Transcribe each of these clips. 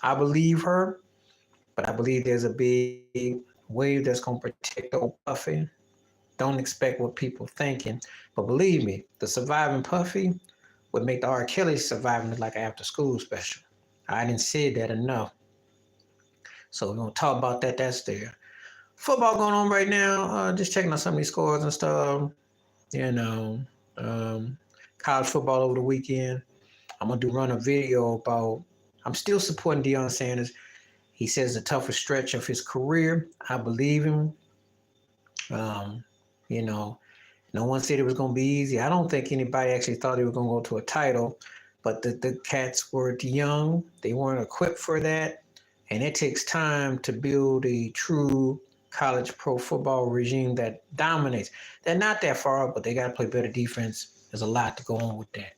I believe her, but I believe there's a big wave that's going to protect old Puffy. Don't expect what people thinking, but believe me, the surviving Puffy would make the R. Kelly surviving look like an after school special. I didn't say that enough. So we're gonna talk about that. That's there. Football going on right now. Just checking out some of these scores and stuff. You know, um, college football over the weekend. I'm gonna run a video about. I'm still supporting Deion Sanders. He says the toughest stretch of his career. I believe him. Um, you know, no one said it was gonna be easy. I don't think anybody actually thought he was gonna go to a title, but the cats were young. They weren't equipped for that, and it takes time to build a true college pro football regime that dominates. They're not that far up, but they got to play better defense. There's a lot to go on with that.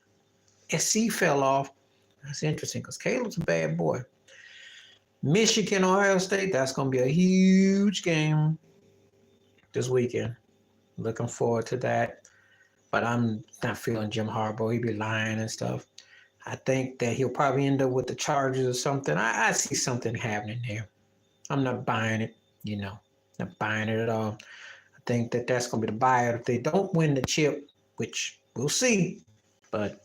SC fell off. That's interesting because Caleb's a bad boy. Michigan, Ohio State, that's going to be a huge game this weekend. Looking forward to that. But I'm not feeling Jim Harbaugh. He be lying and stuff. I think that he'll probably end up with the Chargers or something. I see something happening there. I'm not buying it, not buying it at all. I think that that's going to be the buyer if they don't win the chip, which we'll see. But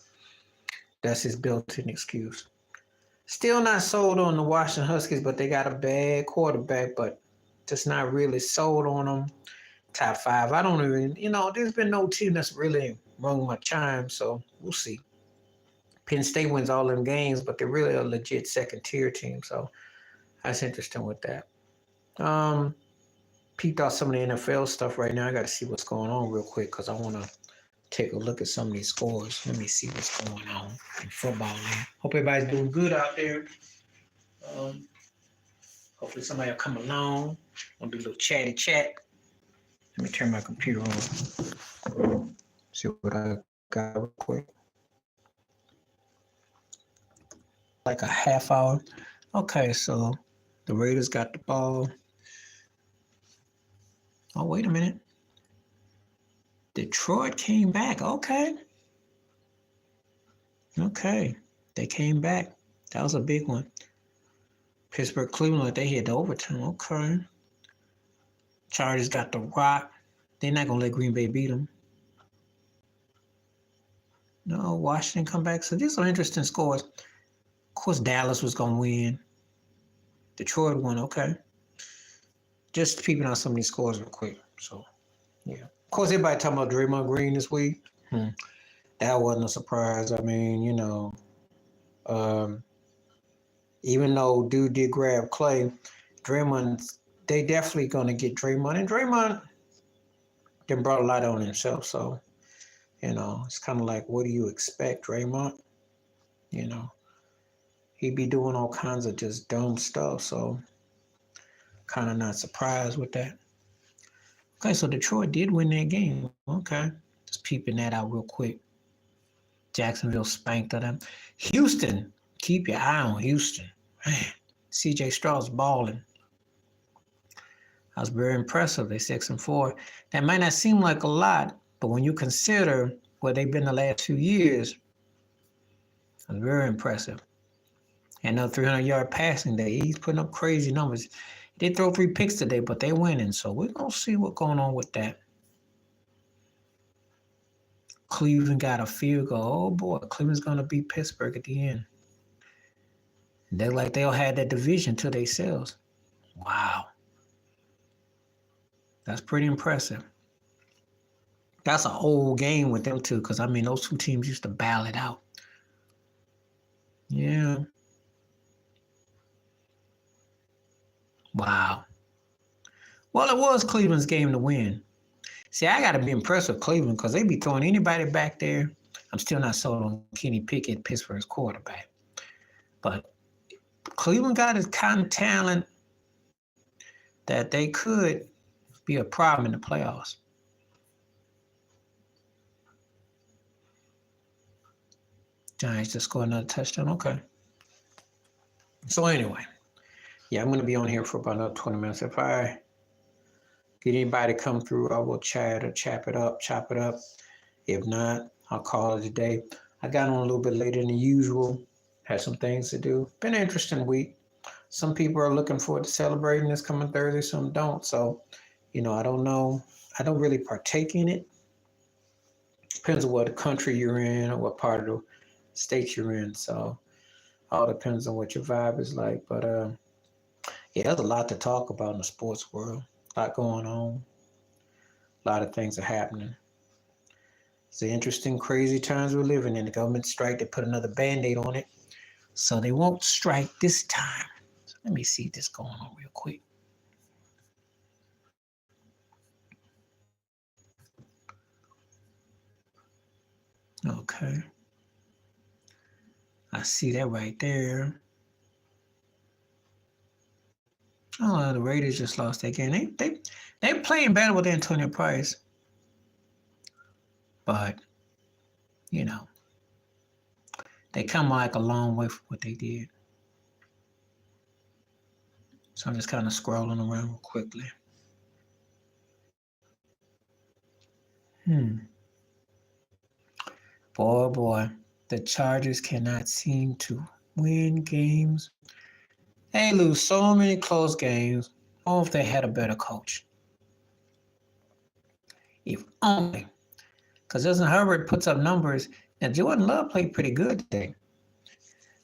that's his built-in excuse. Still not sold on the Washington Huskies, but they got a bad quarterback, but just not really sold on them. Top 5. I don't even, there's been no team that's really rung my chime, so we'll see. Penn State wins all them games, but they're really a legit second-tier team, so that's interesting with that. Peeped out some of the NFL stuff right now. I got to see what's going on real quick because I want to take a look at some of these scores. Let me see what's going on in football now. Hope everybody's doing good out there. Hopefully somebody will come along. I'll do a little chatty chat. Let me turn my computer on. See what I got real quick. Like a half hour. Okay, so the Raiders got the ball. Oh, wait a minute. Detroit came back. Okay. They came back. That was a big one. Pittsburgh, Cleveland, they hit the overtime. Okay. Chargers got the rock. They're not going to let Green Bay beat them. No, Washington come back. So these are interesting scores. Of course, Dallas was going to win. Detroit won. Okay. Just peeping out some of these scores real quick. So, yeah. Of course, everybody talking about Draymond Green this week. That wasn't a surprise. I mean, even though dude did grab Clay, Draymond, they definitely going to get Draymond. And Draymond then brought a lot on himself. So, it's kind of like, what do you expect, Draymond? He'd be doing all kinds of just dumb stuff. So, kind of not surprised with that. Okay, so Detroit did win that game. Okay. Just peeping that out real quick. Jacksonville spanked them. Houston, keep your eye on Houston. Man, CJ Stroud's balling. I was very impressive. They're 6-4. That might not seem like a lot, but when you consider where they've been the last 2 years, it's very impressive. And no 300-yard passing day. He's putting up crazy numbers. He did throw 3 picks today, but they're winning. So we're going to see what's going on with that. Cleveland got a field goal. Oh, boy. Cleveland's going to beat Pittsburgh at the end. They're like they'll have that division to themselves. Wow. That's pretty impressive. That's an old game with them, too, because, those two teams used to battle it out. Yeah. Wow. Well, it was Cleveland's game to win. See, I got to be impressed with Cleveland because they be throwing anybody back there. I'm still not sold on Kenny Pickett, Pittsburgh's quarterback. But Cleveland got his kind of talent that they could be a problem in the playoffs. Giants just scored another touchdown. Okay. So anyway, I'm going to be on here for about another 20 minutes. If I get anybody to come through, I will chat or chop it up. If not, I'll call it a day. I got on a little bit later than usual. Had some things to do. Been an interesting week. Some people are looking forward to celebrating this coming Thursday, some don't. So, I don't know. I don't really partake in it. Depends on what country you're in or what part of the state you're in. So, all depends on what your vibe is like. But yeah, there's a lot to talk about in the sports world. A lot going on. A lot of things are happening. It's the interesting, crazy times we're living in. The government strike, they put another band-aid on it. So they won't strike this time. So let me see this going on real quick. Okay. I see that right there. Oh, the Raiders just lost that game. They playing better with Antonio Price. But, you know, they come like a long way from what they did. So I'm just kind of scrolling around real quickly. Boy, the Chargers cannot seem to win games. They lose so many close games. Oh, if they had a better coach. If only. Because Justin Herbert puts up numbers, and Jordan Love played pretty good today.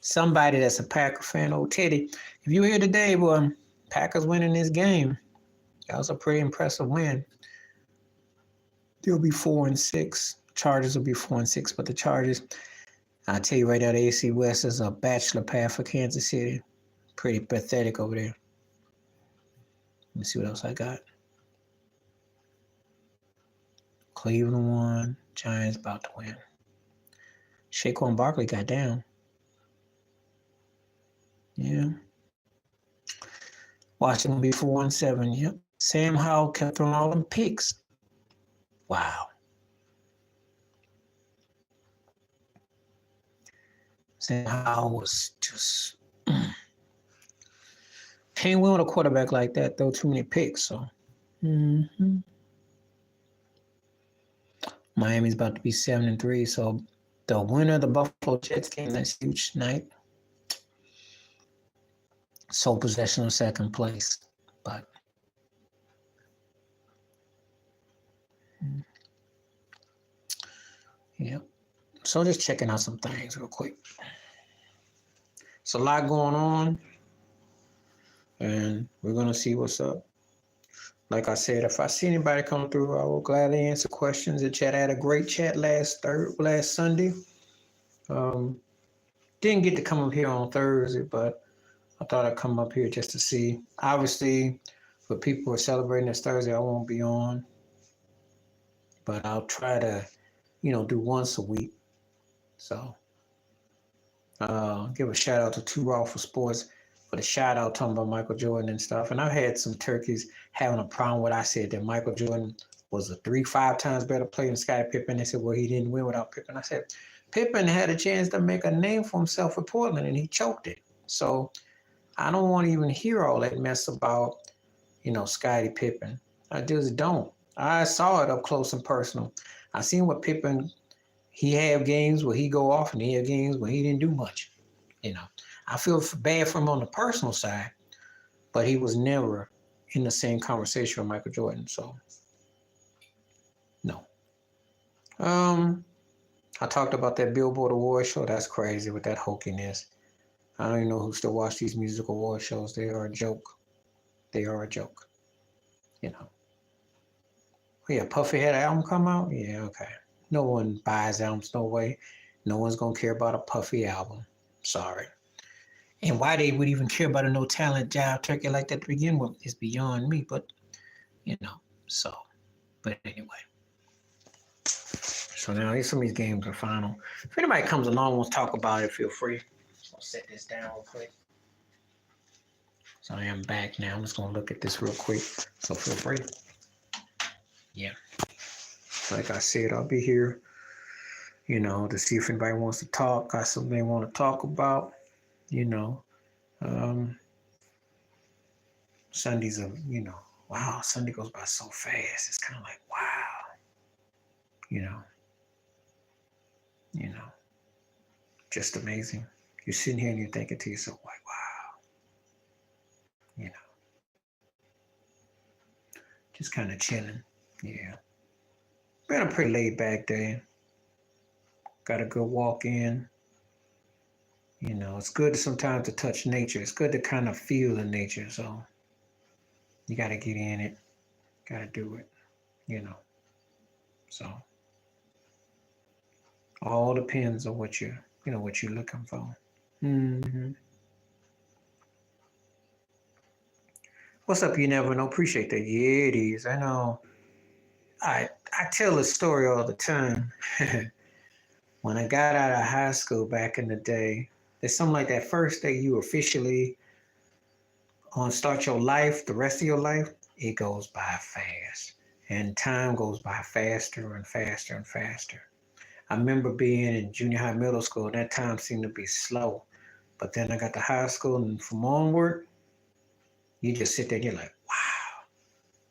Somebody that's a Packer fan, old Teddy, if you here today, boy, Packers winning this game. That was a pretty impressive win. They'll be 4-6. Chargers will be 4-6, but the Chargers, I tell you right now, the AC West is a bachelor pad for Kansas City. Pretty pathetic over there. Let me see what else I got. Cleveland won. Giants about to win. Saquon Barkley got down. Yeah. Washington be 4-7. Yep. Sam Howell kept throwing all them picks. Wow. Sam Howell was just can't win with a quarterback like that. Throw too many picks. So. Miami's about to be 7-3. So the winner of the Buffalo Jets game, that's huge tonight. Sole possession of second place. But yeah. So just checking out some things real quick. It's a lot going on. And we're gonna see what's up. Like I said, if I see anybody come through, I will gladly answer questions in chat. I had a great chat last Sunday. Didn't get to come up here on Thursday, but I thought I'd come up here just to see. Obviously, for people who are celebrating this Thursday, I won't be on. But I'll try to, do once a week. So give a shout out to Too Raw for Sports for the shout out talking about Michael Jordan and stuff. And I've had some turkeys having a problem with I said that Michael Jordan was a 3-5 times better player than Scottie Pippen. They said, well, he didn't win without Pippen. I said, Pippen had a chance to make a name for himself with Portland and he choked it. So I don't want to even hear all that mess about, Scottie Pippen. I just don't. I saw it up close and personal. I seen what Pippen, he had games where he go off and he had games where he didn't do much. I feel bad for him on the personal side, but he was never in the same conversation with Michael Jordan. So, no. I talked about that Billboard Award show. That's crazy with that hokiness. I don't even know who still watch these music award shows. They are a joke. They are a joke. Yeah, Puffy had an album come out? Yeah, okay. No one buys albums, no way. No one's going to care about a Puffy album. Sorry. And why they would even care about a no talent jive turkey like that to begin with is beyond me. But, but anyway. So now some of these games are final. If anybody comes along and wants to talk about it, feel free. I'll set this down real quick. So I am back now. I'm just going to look at this real quick. So feel free. Yeah. Like I said, I'll be here, to see if anybody wants to talk, got something they want to talk about, Sundays are, wow, Sunday goes by so fast. It's kind of like, wow, just amazing. You're sitting here and you're thinking to yourself, like, wow. you know, just kind of chilling. Yeah. Been a pretty laid back day. Got a good walk in. You know, it's good sometimes to touch nature. It's good to kind of feel the nature. So you got to get in it. Got to do it. You know. So all depends on what what you're looking for. Hmm. What's up? You never know. Appreciate that. Yeah, it is. I know. I tell a story all the time. When I got out of high school back in the day, there's something like that first day you officially on start your life, the rest of your life, it goes by fast. And time goes by faster and faster and faster. I remember being in junior high, middle school, that time seemed to be slow. But then I got to high school and from onward, you just sit there and you're like, wow,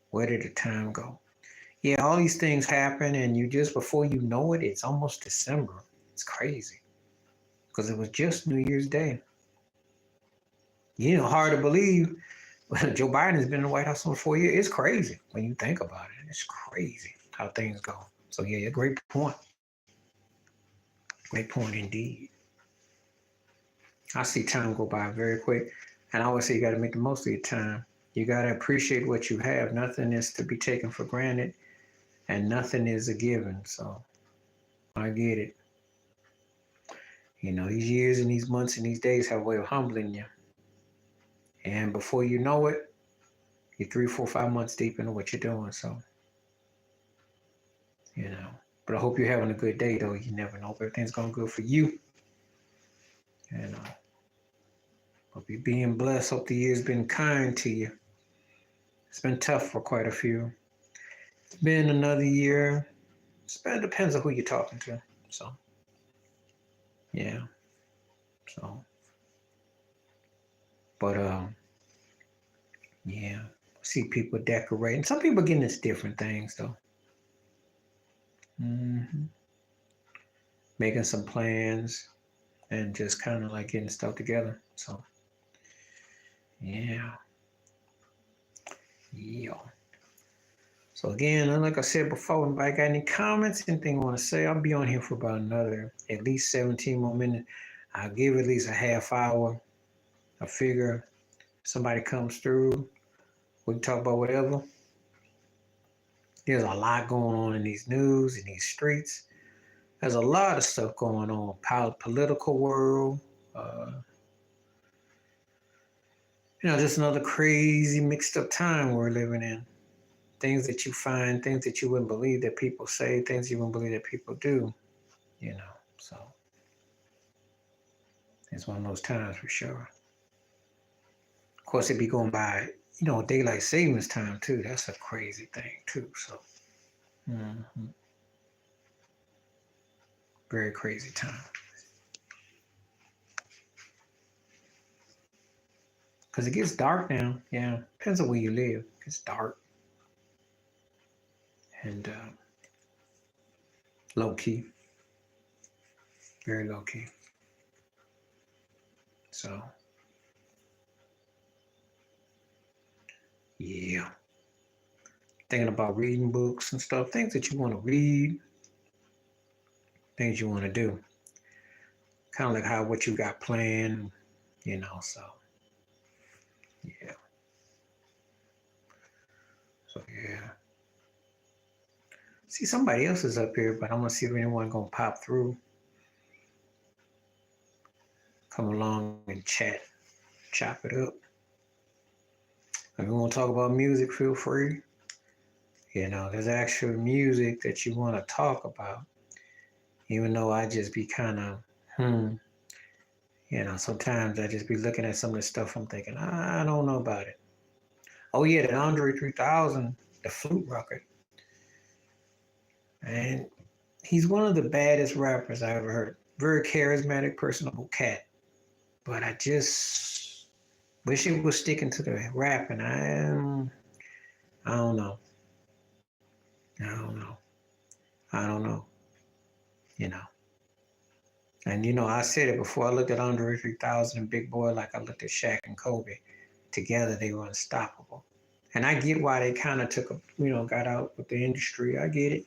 where did the time go? Yeah, all these things happen and you just before you know it, it's almost December. It's crazy. Because it was just New Year's Day. Hard to believe. Joe Biden has been in the White House for 4 years. It's crazy when you think about it. It's crazy how things go. So yeah, great point. Great point indeed. I see time go by very quick. And I always say you got to make the most of your time. You got to appreciate what you have. Nothing is to be taken for granted and nothing is a given. So I get it. These years and these months and these days have a way of humbling you. And before you know it, you're 3, 4, 5 months deep into what you're doing. So, but I hope you're having a good day, though. You never know if everything's going good for you. Hope you're being blessed. Hope the year's been kind to you. It's been tough for quite a few. It's been another year. It depends on who you're talking to. So, yeah. So, but, yeah. See people decorating. Some people getting into different things, though. Making some plans and just kind of like getting stuff together. So, yeah. So again, like I said before, if I got any comments, anything you want to say, I'll be on here for about another at least 17 more minutes. I'll give at least a half hour. I figure somebody comes through, we can talk about whatever. There's a lot going on in these news, in these streets. There's a lot of stuff going on, political world. Just another crazy mixed up time we're living in. Things that you find, things that you wouldn't believe that people say, things you wouldn't believe that people do, so it's one of those times for sure. Of course, it'd be going by, daylight savings time too. That's a crazy thing too, so. Very crazy time. Because it gets dark now, yeah. Depends on where you live. It gets dark. And low key. Very low key. So, yeah. Thinking about reading books and stuff, things that you want to read, things you want to do. Kind of like what you got planned, so, yeah. So, yeah. See, somebody else is up here, but I'm going to see if anyone going to pop through. Come along and chat, chop it up. If you want to talk about music, feel free. There's actual music that you want to talk about. Even though I just be kind of, sometimes I just be looking at some of the stuff I'm thinking, I don't know about it. Oh yeah, the Andre 3000, the flute record. And he's one of the baddest rappers I ever heard. Very charismatic, personable cat. But I just wish it was sticking to the rapping. I don't know. I don't know. And I said it before. I looked at Andre 3000 and Big Boy like I looked at Shaq and Kobe. together they were unstoppable. And I get why they kind of took a, got out with the industry. I get it.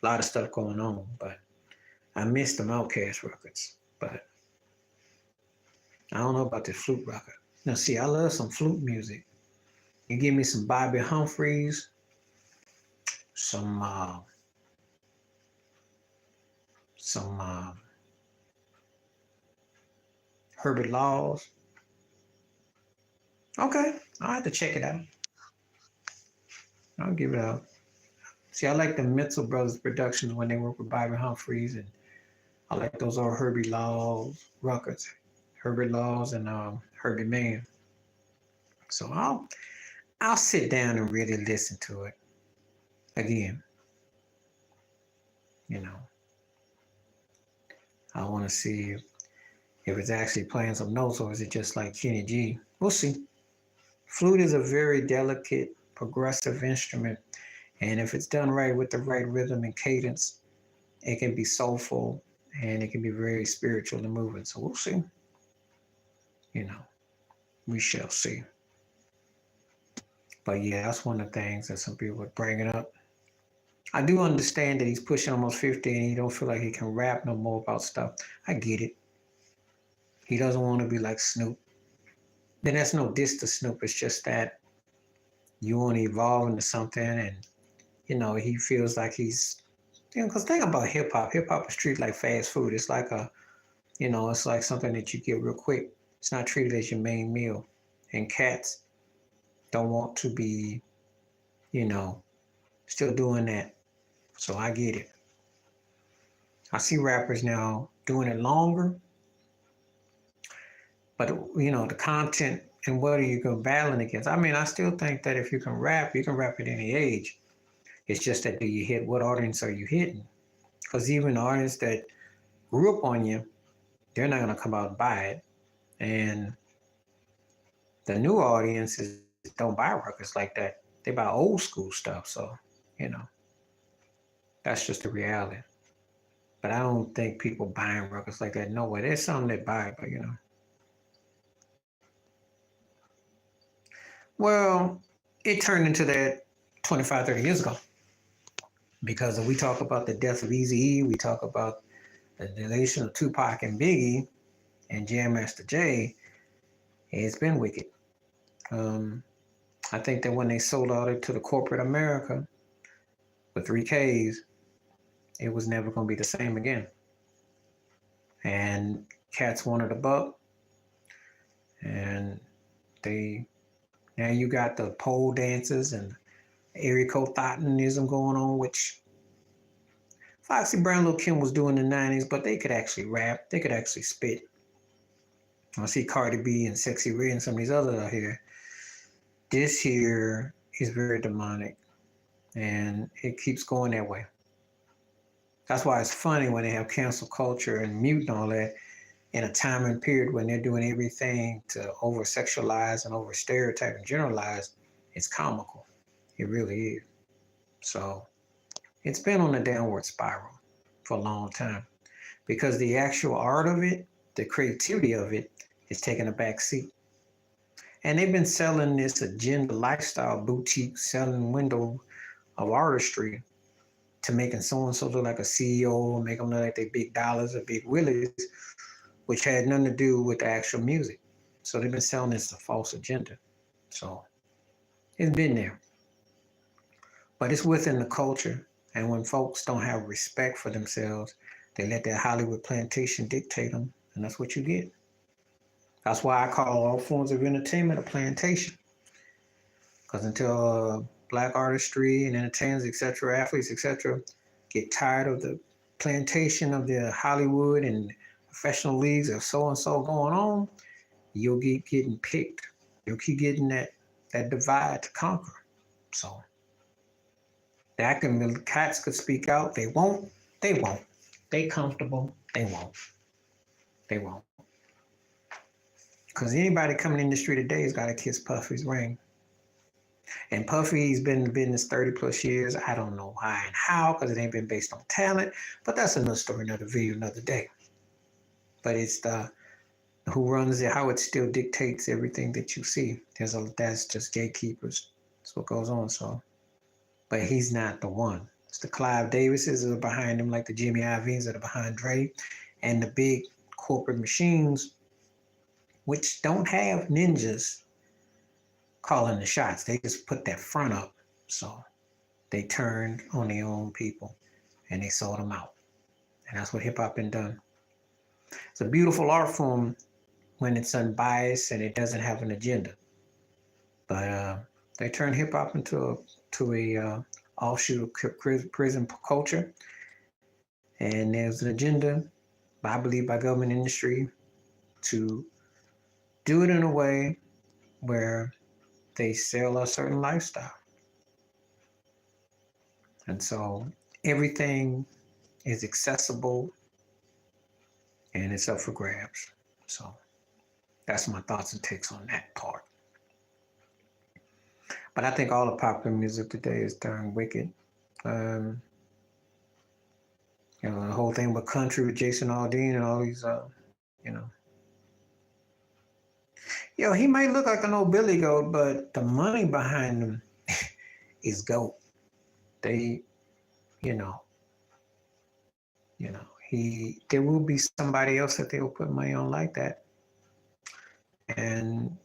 A lot of stuff going on, but I miss them Outkast records. But I don't know about the flute record. Now, see, I love some flute music. You give me some Bobby Humphreys, some Herbert Laws. Okay, I'll have to check it out. I'll give it out. See, I like the Mitchell Brothers productions when they work with Bobby Humphreys, and I like those old Herbie Laws records, Herbert Laws and Herbie Mann. So I'll sit down and really listen to it again. I want to see if it's actually playing some notes or is it just like Kenny G. We'll see. Flute is a very delicate, progressive instrument, and if it's done right with the right rhythm and cadence, it can be soulful and it can be very spiritual and moving. So we'll see. We shall see. But yeah, that's one of the things that some people are bringing up. I do understand that he's pushing almost 50 and he don't feel like he can rap no more about stuff. I get it. He doesn't want to be like Snoop. Then that's no diss to Snoop. It's just that you want to evolve into something and, he feels like he's, because think about hip hop. Hip hop is treated like fast food. It's like it's like something that you get real quick. It's not treated as your main meal. And cats don't want to be, still doing that. So I get it. I see rappers now doing it longer, but the content and what are you going battling against? I mean, I still think that if you can rap at any age. It's just that do you hit what audience are you hitting? Because even the audience that grew up on you, they're not going to come out and buy it. And the new audiences don't buy records like that. They buy old school stuff. So, that's just the reality. But I don't think people buying records like that. No way. There's some that buy, but Well, it turned into that 25, 30 years ago. Because if we talk about the death of Eazy-E, we talk about the relation of Tupac and Biggie and Jam Master Jay, it's been wicked. I think that when they sold out it to the corporate America with 3Ks, it was never going to be the same again. And cats wanted a buck, and now you got the pole dances and area code Thottonism going on, which Foxy Brown, Lil' Kim was doing in the 90s, but they could actually rap, they could actually spit. I see Cardi B and Sexy Red and some of these others out here. This here is very demonic, and it keeps going that way. That's why it's funny when they have cancel culture and mute and all that in a time and period when they're doing everything to over sexualize and over stereotype and generalize. It's comical. It really is. So it's been on a downward spiral for a long time because the actual art of it, the creativity of it, is taking a back seat. And they've been selling this agenda lifestyle boutique selling window of artistry to making so-and-so look like a CEO, make them look like they big dollars or big willies, which had nothing to do with the actual music. So they've been selling this as a false agenda. So it's been there. But it's within the culture. And when folks don't have respect for themselves, they let that Hollywood plantation dictate them. And that's what you get. That's why I call all forms of entertainment a plantation. Because until black artistry and entertainers, etc., athletes, etc., get tired of the plantation of the Hollywood and professional leagues of so-and-so going on, you'll keep getting picked. You'll keep getting that divide to conquer. So the cats could speak out. They won't. They won't. They comfortable. They won't. They won't. Because anybody coming in the street today has got to kiss Puffy's ring. And Puffy's been in the business 30 plus years. I don't know why and how, because it ain't been based on talent. But that's another story, another video, another day. But it's the who runs it, how it still dictates everything that you see. That's just gatekeepers. That's what goes on. So, but he's not the one. It's the Clive Davises that are behind him, like the Jimmy Iovines that are behind Dre, and the big corporate machines, which don't have ninjas calling the shots. They just put that front up. So they turned on their own people and they sold them out. And that's what hip hop been done. It's a beautiful art form when it's unbiased and it doesn't have an agenda. But they turned hip hop into a offshoot of prison culture, and there's an agenda, I believe, by government industry to do it in a way where they sell a certain lifestyle, and so everything is accessible and it's up for grabs. So that's my thoughts and takes on that part. But I think all the popular music today is darn wicked. Um, the whole thing with country with Jason Aldean and all these, you know, he might look like an old Billy Goat, but the money behind him is goat. They, you know, there will be somebody else that they will put money on like that, and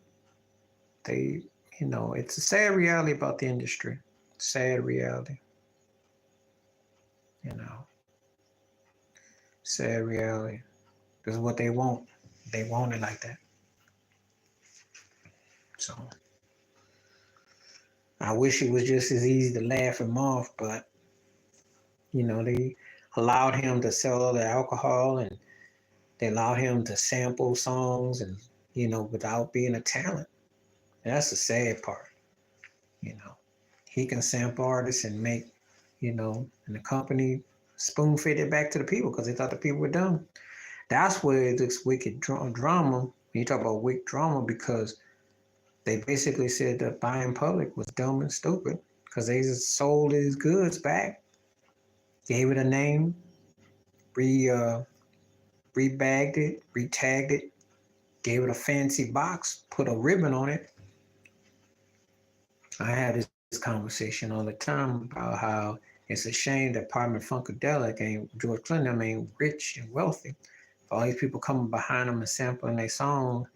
they, it's a sad reality about the industry. Sad reality. Sad reality. This is what they want. They want it like that. So I wish it was just as easy to laugh him off, but they allowed him to sell all the alcohol and they allowed him to sample songs and without being a talent. And that's the sad part. He can sample artists and make, and the company spoon fed it back to the people because they thought the people were dumb. That's where this wicked drama, when you talk about wicked drama, because they basically said that buying public was dumb and stupid because they just sold his goods back, gave it a name, rebagged it, retagged it, gave it a fancy box, put a ribbon on it. I had this conversation all the time about how it's a shame that Parliament Funkadelic and George Clinton ain't rich and wealthy. For all these people coming behind them and sampling their song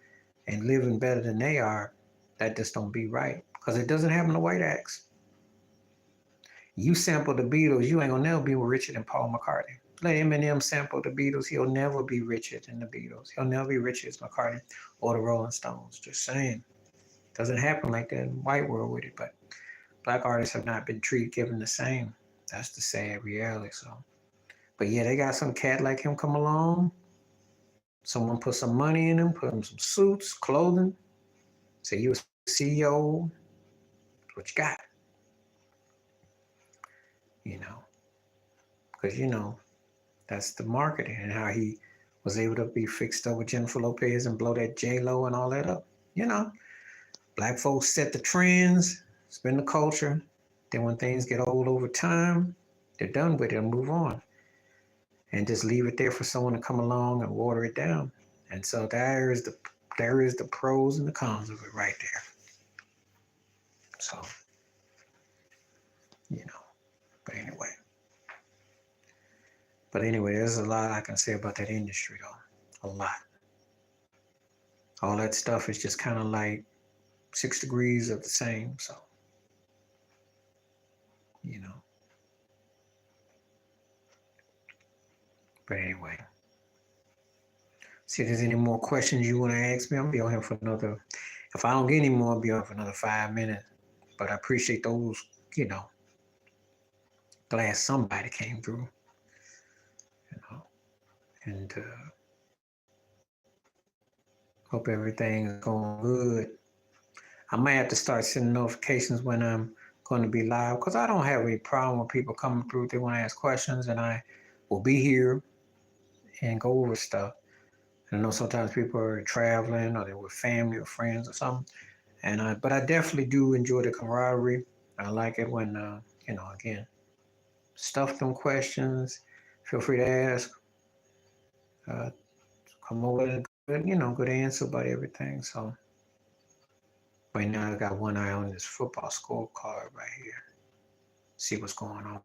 and living better than they are, that just don't be right. Because it doesn't happen to white acts. You sample the Beatles, you ain't gonna never be richer than Paul McCartney. Let Eminem sample the Beatles, he'll never be richer than the Beatles. He'll never be richer as McCartney or the Rolling Stones. Just saying. Doesn't happen like that in the white world with it, but black artists have not been given the same. That's the sad reality. So, but yeah, they got some cat like him come along. Someone put some money in him, put him some suits, clothing. Say you a CEO. What you got? Because that's the marketing and how he was able to be fixed up with Jennifer Lopez and blow that J-Lo and all that up. Black folks set the trends, spin the culture. Then when things get old over time, they're done with it and move on. And just leave it there for someone to come along and water it down. And so there is the pros and the cons of it right there. So, But anyway, there's a lot I can say about that industry though. A lot. All that stuff is just kind of like 6 degrees of the same. So, But anyway. See if there's any more questions you want to ask me. I'll be on here for another, if I don't get any more, I'll be on for another 5 minutes. But I appreciate those, glad somebody came through. And hope everything is going good. I might have to start sending notifications when I'm going to be live because I don't have any problem with people coming through if they want to ask questions, and I will be here and go over stuff. And I know sometimes people are traveling or they're with family or friends or something, but I definitely do enjoy the camaraderie. I like it when again, stuff them questions. Feel free to ask. Come over to good answer about everything. So right now I got one eye on this football scorecard right here. See what's going on.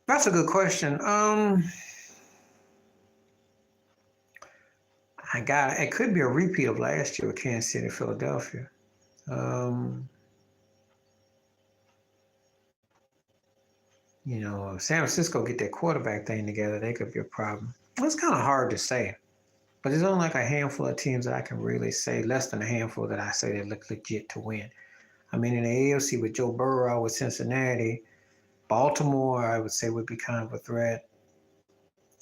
That's a good question. It could be a repeat of last year with Kansas City, Philadelphia. Um, if San Francisco get their quarterback thing together, they could be a problem. Well, it's kind of hard to say, but there's only like a handful of teams that I can really say, less than a handful that I say that look legit to win. I mean, in the AFC with Joe Burrow with Cincinnati, Baltimore, I would say would be kind of a threat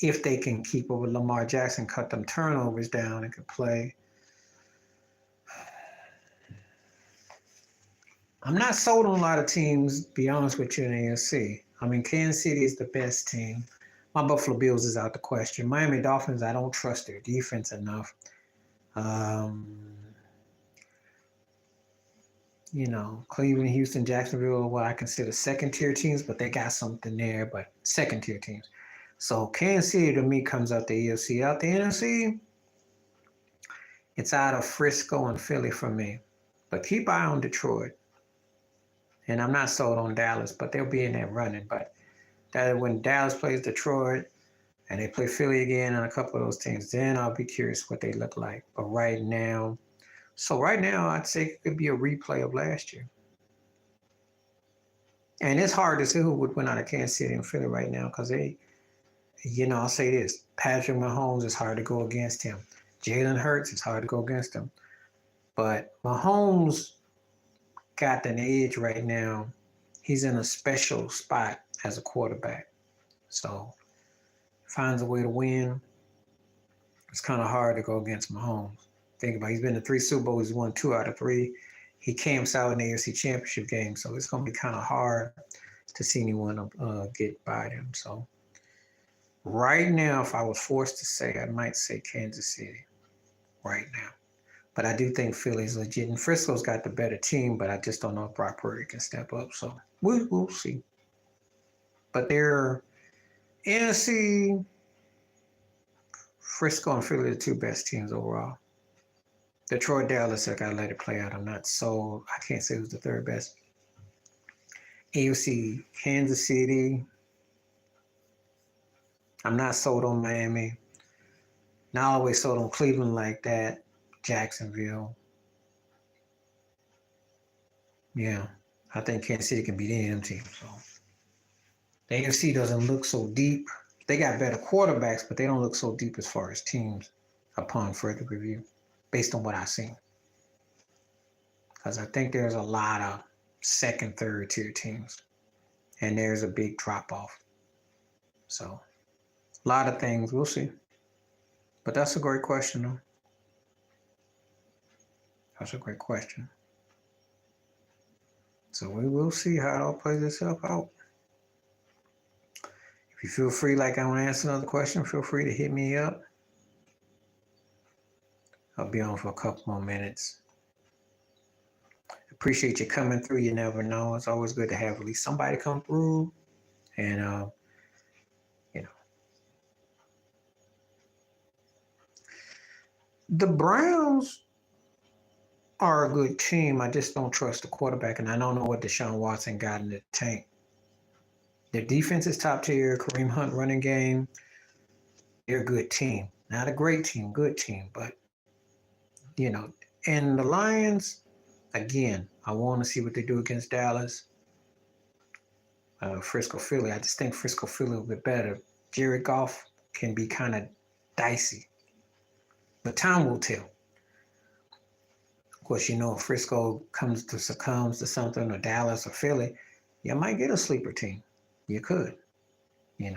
if they can keep up with Lamar Jackson, cut them turnovers down, and could play. I'm not sold on a lot of teams, be honest with you, in the AFC. I mean, Kansas City is the best team. My Buffalo Bills is out the question. Miami Dolphins, I don't trust their defense enough. Cleveland, Houston, Jacksonville, what I consider second-tier teams, but they got something there, but second-tier teams. So Kansas City, to me, comes out the AFC. Out the NFC, it's out of Frisco and Philly for me. But keep eye on Detroit. And I'm not sold on Dallas, but they'll be in there running. But when Dallas plays Detroit and they play Philly again and a couple of those teams, then I'll be curious what they look like. But right now, I'd say it could be a replay of last year. And it's hard to see who would win out of Kansas City and Philly right now because I'll say this. Patrick Mahomes, is hard to go against him. Jalen Hurts, it's hard to go against him. But Mahomes got an edge right now. He's in a special spot as a quarterback. So finds a way to win. It's kind of hard to go against Mahomes. Think about it. He's been to 3 Super Bowls. He's won 2 out of 3. He camps out in the AFC Championship game. So it's going to be kind of hard to see anyone get by them. So right now, if I was forced to say, I might say Kansas City right now. But I do think Philly's legit. And Frisco's got the better team, but I just don't know if Brock Purdy can step up. So we'll see. But they're NFC, Frisco and Philly are the 2 best teams overall. Detroit, Dallas, I got to let it play out. I'm not sold. I can't say who's the 3rd best. AFC, Kansas City. I'm not sold on Miami. Not always sold on Cleveland like that. Jacksonville. Yeah, I think Kansas City can beat any of them teams. So the AFC doesn't look so deep. They got better quarterbacks, but they don't look so deep as far as teams upon further review, based on what I've seen. Because I think there's a lot of 2nd, 3rd tier teams, and there's a big drop off. So a lot of things, we'll see. But that's a great question, though. That's a great question. So we will see how it all plays itself out. If you feel free, like I want to answer another question, feel free to hit me up. I'll be on for a couple more minutes. Appreciate you coming through. You never know. It's always good to have at least somebody come through. And, the Browns are a good team. I just don't trust the quarterback, and I don't know what Deshaun Watson got in the tank. Their defense is top tier. Kareem Hunt running game. They're a good team. Not a great team, good team. But, and the Lions, again, I want to see what they do against Dallas. Frisco, Philly. I just think Frisco, Philly will be better. Jared Goff can be kind of dicey. But time will tell. Of course, if Frisco succumbs to something, or Dallas or Philly, you might get a sleeper team. You could. I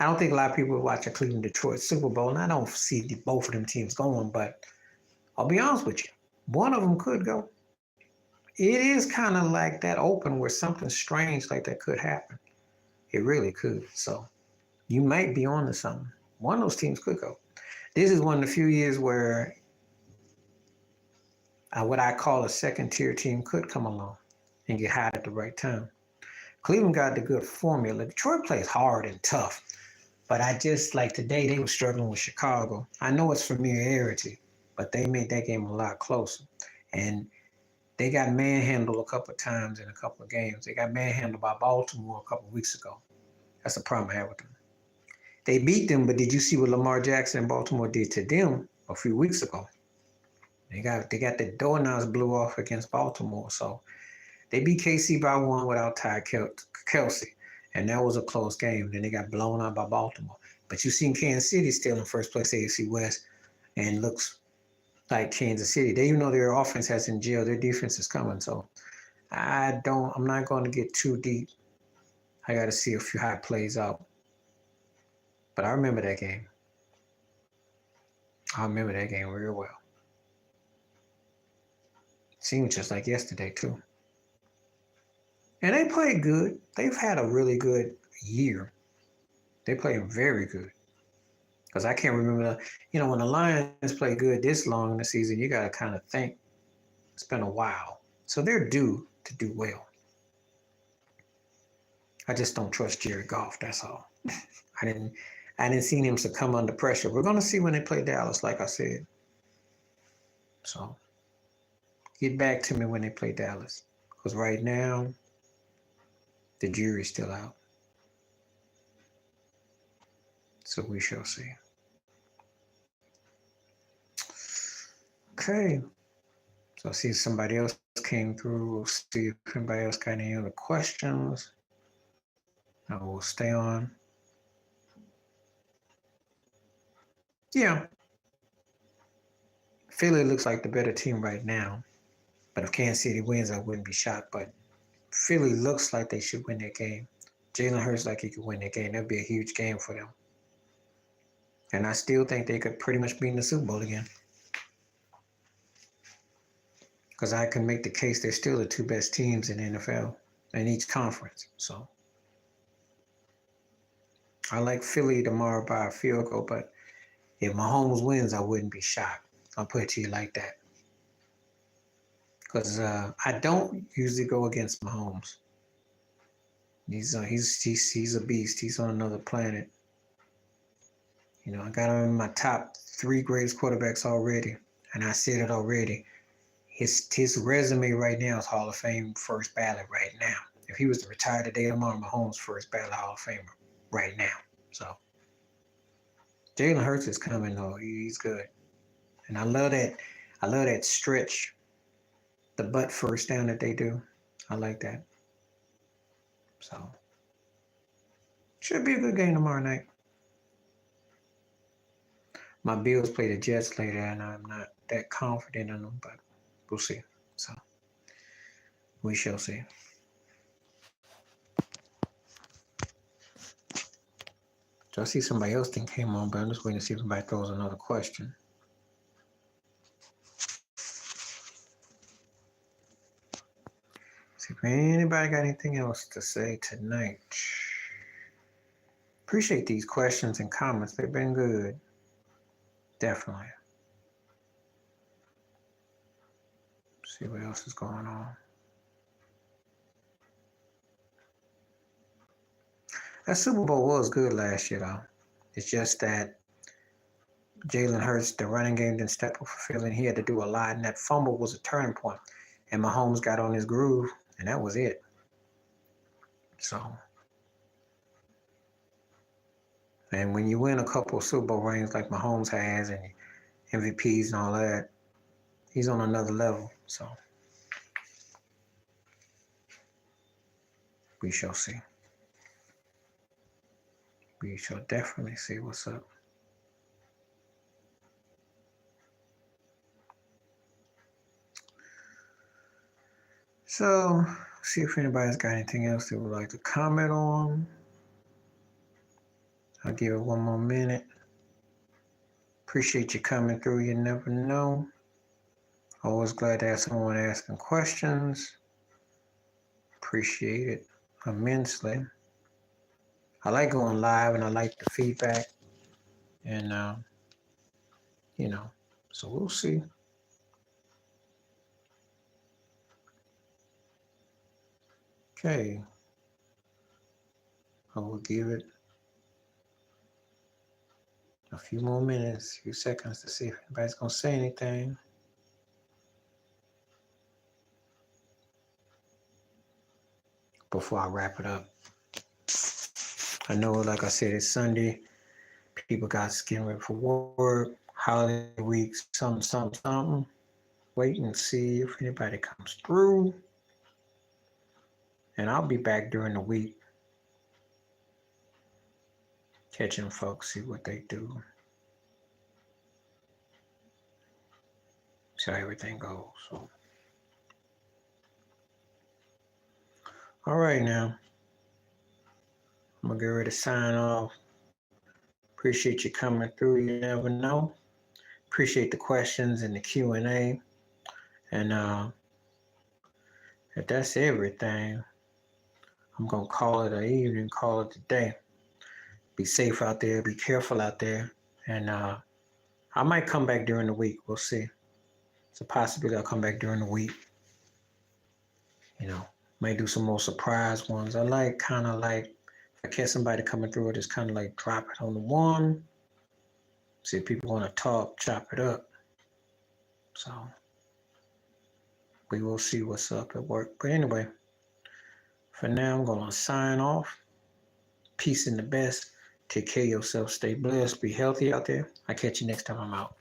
don't think a lot of people watch a Cleveland-Detroit Super Bowl, and I don't see both of them teams going, but I'll be honest with you. One of them could go. It is kind of like that open where something strange like that could happen. It really could. So you might be on to something. One of those teams could go. This is one of the few years where what I call a 2nd tier team could come along and get hot at the right time. Cleveland got the good formula. Detroit plays hard and tough, But I just like today they were struggling with Chicago. I know it's familiarity, but they made that game a lot closer. And they got manhandled a couple of times in a couple of games. They got manhandled by Baltimore a couple of weeks ago. That's the problem I have with them. They beat them, but did you see what Lamar Jackson and Baltimore did to them a few weeks ago? They got the doorknobs blew off against Baltimore. So they beat KC by one without Ty Kelsey. And that was a close game. Then they got blown out by Baltimore. But you seen Kansas City still in first place AFC West and looks like Kansas City. They even know their offense has in jail. Their defense is coming. So I'm not going to get too deep. I got to see how it plays out. But I remember that game. I remember that game real well. Seemed just like yesterday, too. And they played good. They've had a really good year. They played very good. Because I can't remember, when the Lions play good this long in the season, you got to kind of think it's been a while. So they're due to do well. I just don't trust Jared Goff, that's all. I didn't see him succumb under pressure. We're going to see when they play Dallas, like I said. So get back to me when they play Dallas. Because right now, the jury's still out. So we shall see. Okay. So I see somebody else came through. We'll see if anybody else got any other questions. I will stay on. Yeah. Philly looks like the better team right now. But if Kansas City wins, I wouldn't be shocked. But Philly looks like they should win that game. Jalen Hurts like he could win that game. That'd be a huge game for them. And I still think they could pretty much be in the Super Bowl again. Because I can make the case they're still the two best teams in the NFL in each conference. So I like Philly tomorrow by a field goal, but if Mahomes wins, I wouldn't be shocked. I'll put it to you like that. Because I don't usually go against Mahomes. He's a beast. He's on another planet. I got him in my top 3 greatest quarterbacks already, and I said it already. His resume right now is Hall of Fame first ballot right now. If he was to retire today, tomorrow, Mahomes first ballot Hall of Famer right now. So Jalen Hurts is coming though. He's good, and I love that. I love that stretch, the butt first down that they do. I like that. So should be a good game tomorrow night. My Bills play the Jets later, and I'm not that confident in them, but we'll see. So we shall see. So I see somebody else that came on, but I'm just waiting to see if somebody throws another question. See if anybody got anything else to say tonight. Appreciate these questions and comments. They've been good. Definitely. See what else is going on. That Super Bowl was good last year, though. It's just that Jalen Hurts, the running game didn't step up for Philly. He had to do a lot, and that fumble was a turning point. And Mahomes got on his groove, and that was it. So, and when you win a couple of Super Bowl rings like Mahomes has, and MVPs and all that, he's on another level. So, we shall see. We shall definitely see what's up. So, see if anybody's got anything else they would like to comment on. I'll give it one more minute. Appreciate you coming through. You never know. Always glad to have someone asking questions. Appreciate it immensely. I like going live and I like the feedback. And, so we'll see. Okay. I will give it A few more minutes, a few seconds to see if anybody's gonna say anything. Before I wrap it up. I know, like I said, it's Sunday. People got getting ready for work, holiday week, something. Wait and see if anybody comes through. And I'll be back during the week, catching folks, see what they do, see how everything goes. So, all right, now I'm gonna get ready to sign off. Appreciate you coming through. You never know. Appreciate the questions and the Q&A. And if that's everything, I'm gonna call it an evening, call it a day. Be safe out there. Be careful out there. And I might come back during the week. We'll see. It's a possibility I'll come back during the week. You know, might do some more surprise ones. I like kind of like if I catch somebody coming through, I just kind of like drop it on the one. See if people want to talk, chop it up. So we will see what's up at work. But anyway, for now, I'm gonna sign off. Peace and the best. Take care of yourself. Stay blessed. Be healthy out there. I'll catch you next time I'm out.